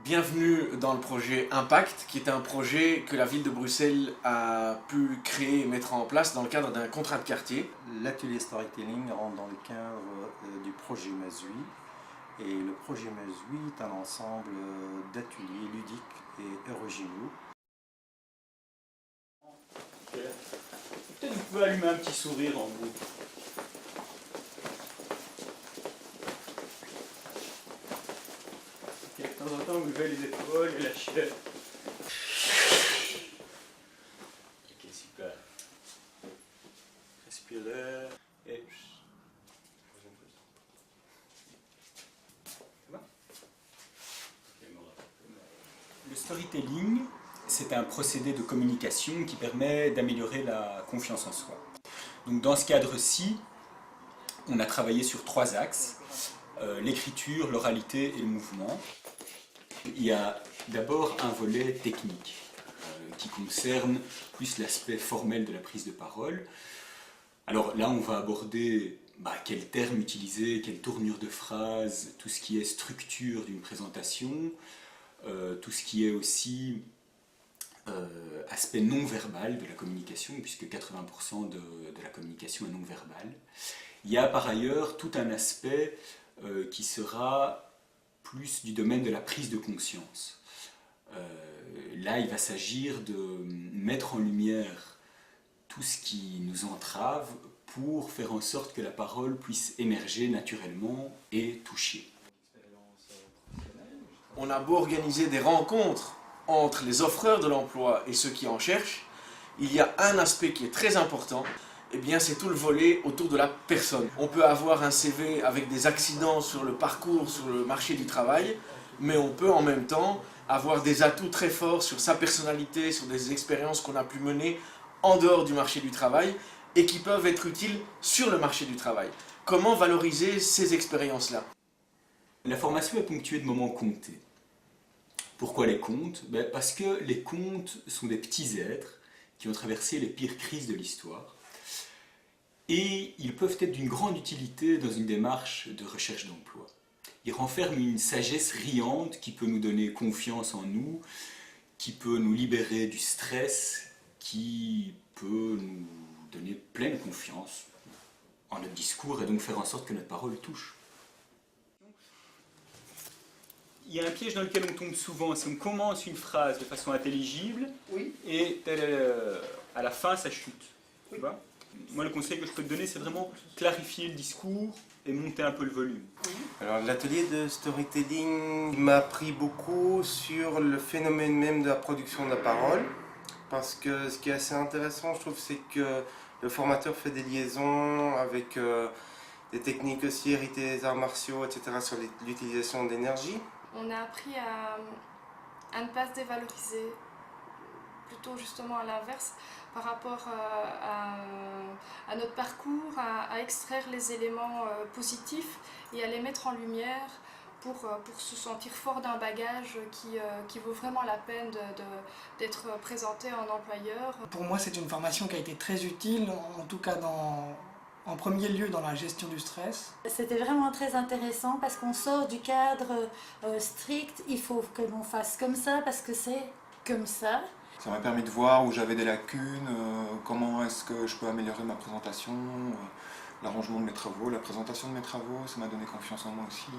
Bienvenue dans le projet Impact, qui est un projet que la ville de Bruxelles a pu créer et mettre en place dans le cadre d'un contrat de quartier. L'atelier storytelling rentre dans le cadre du projet Mazui. Et le projet Mazui est un ensemble d'ateliers ludiques et originaux. Peut-être vous pouvez allumer un petit sourire en vous. De temps en temps, vous levez les épaules et lâchez. Ok, super. Respirez. Et... Le storytelling, c'est un procédé de communication qui permet d'améliorer la confiance en soi. Donc dans ce cadre-ci, on a travaillé sur 3 axes, l'écriture, l'oralité et le mouvement. Il y a d'abord un volet technique qui concerne plus l'aspect formel de la prise de parole. Alors là, on va aborder quels termes utiliser, quelle tournure de phrase, tout ce qui est structure d'une présentation, tout ce qui est aussi aspect non-verbal de la communication, puisque 80% de la communication est non-verbale. Il y a par ailleurs tout un aspect qui sera plus du domaine de la prise de conscience. Là, il va s'agir de mettre en lumière tout ce qui nous entrave pour faire en sorte que la parole puisse émerger naturellement et toucher. On a beau organiser des rencontres entre les offreurs de l'emploi et ceux qui en cherchent, il y a un aspect qui est très important, et bien c'est tout le volet autour de la personne. On peut avoir un CV avec des accidents sur le parcours, sur le marché du travail, mais on peut en même temps avoir des atouts très forts sur sa personnalité, sur des expériences qu'on a pu mener en dehors du marché du travail et qui peuvent être utiles sur le marché du travail. Comment valoriser ces expériences-là? La formation est ponctuée de moments comptés. Pourquoi les contes? Parce que les contes sont des petits êtres qui ont traversé les pires crises de l'histoire et ils peuvent être d'une grande utilité dans une démarche de recherche d'emploi. Ils renferment une sagesse riante qui peut nous donner confiance en nous, qui peut nous libérer du stress, qui peut nous donner pleine confiance en notre discours et donc faire en sorte que notre parole touche. Il y a un piège dans lequel on tombe souvent, c'est qu'on commence une phrase de façon intelligible et à la fin ça chute. Tu vois? Moi, le conseil que je peux te donner, c'est vraiment clarifier le discours et monter un peu le volume. Alors, l'atelier de storytelling m'a appris beaucoup sur le phénomène même de la production de la parole. Parce que ce qui est assez intéressant, je trouve, c'est que le formateur fait des liaisons avec des techniques aussi héritées des arts martiaux, etc., sur l'utilisation d'énergie. On a appris à ne pas se dévaloriser, plutôt justement à l'inverse, par rapport à notre parcours, à extraire les éléments positifs et à les mettre en lumière pour se sentir fort d'un bagage qui vaut vraiment la peine d'être présenté à un employeur. Pour moi, c'est une formation qui a été très utile, en tout cas en premier lieu dans la gestion du stress. C'était vraiment très intéressant parce qu'on sort du cadre strict, il faut que l'on fasse comme ça parce que c'est comme ça. Ça m'a permis de voir où j'avais des lacunes, comment est-ce que je peux améliorer ma présentation, l'arrangement de mes travaux, la présentation de mes travaux, ça m'a donné confiance en moi aussi.